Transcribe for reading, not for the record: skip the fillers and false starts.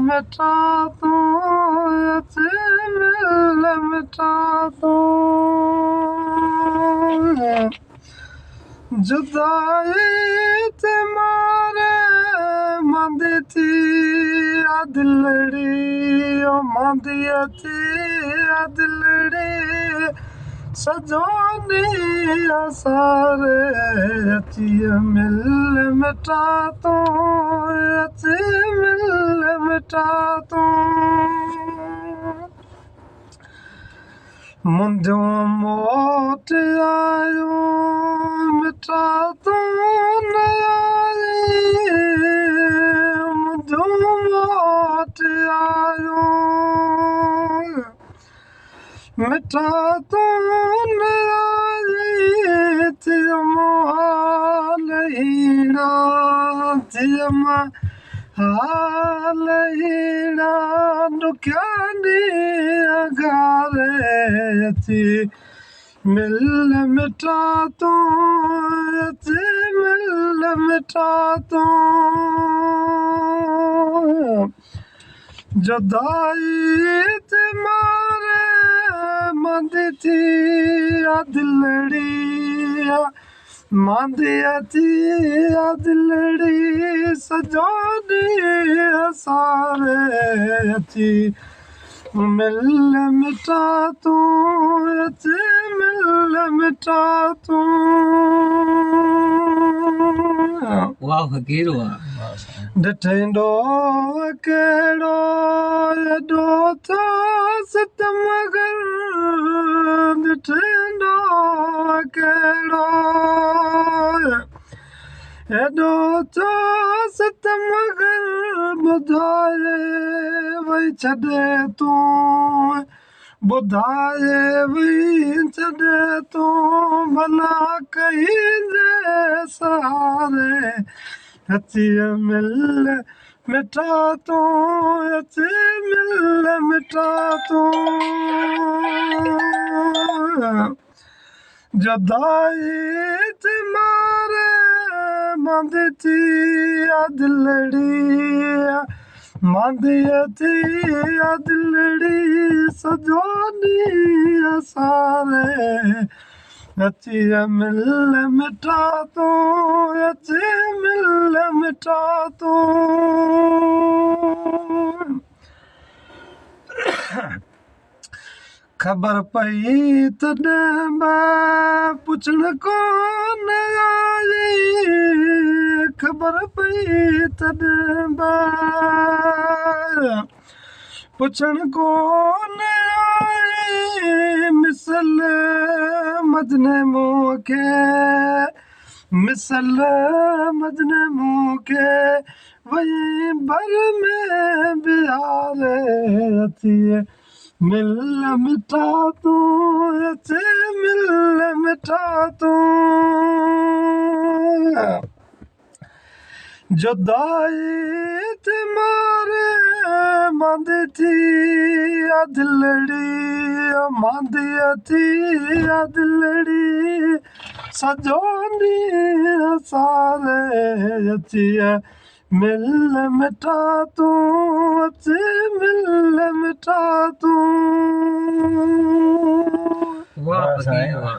मिठा तू अचे मिल मिठा तू जुदाई ते मारे मंदी थी दिलड़ी ओ मंदी थी दिलड़ी सजोनी सारे अची मिल मिठा तू अची मिल मिठा तू मुंहिंजो मोट आयो मिठा तू न आई मुंहिंजो मोट आयो मिठा तू न आई थियो हाल हीड़ा थियो हाल हीड़ा ॾुखिया ॾींहं घारे अची मिल मिठा तू अची मिल मिठा तू जुदाई ते मारे मंदी थी दिलड़ी मंदी थी दिलड़ी सजोनी सारे अची मिल मिठा तू अची मिल मिठा तू वाह फकीर वाह ॾिठो कहिड़ो एॾो थो सितमगर ॾिठो कहिड़ो एॾो थो सितमगर ॿुधाए वई छॾे तूं ॿुधाए वई छॾे तूं भला कईंदे सहारे अची मिल मिठा तू अची मिल मिठा तू जुदाई ते मारे मंदी थी दिलड़ी मंदी थी दिलड़ी सजोनी सारे अची मिल मिठा तू अची मिल मिठा तू ख़बर पई तॾहिं पुछण कोन आई ख़बर पई तॾहिं पुछण कोन आई मिसल मजने मूंखे मिसल मजने मूंखे वई भर में बिहारे अची मिल मिठा तू अचे मिल मिठा तू जुदाई ते मारे मंदी थी दिलड़ी मंदी थी दिलड़ी सजोनी सारे अची मिल मिठा तू अची मिल मिठा तू वाह फकीर वाह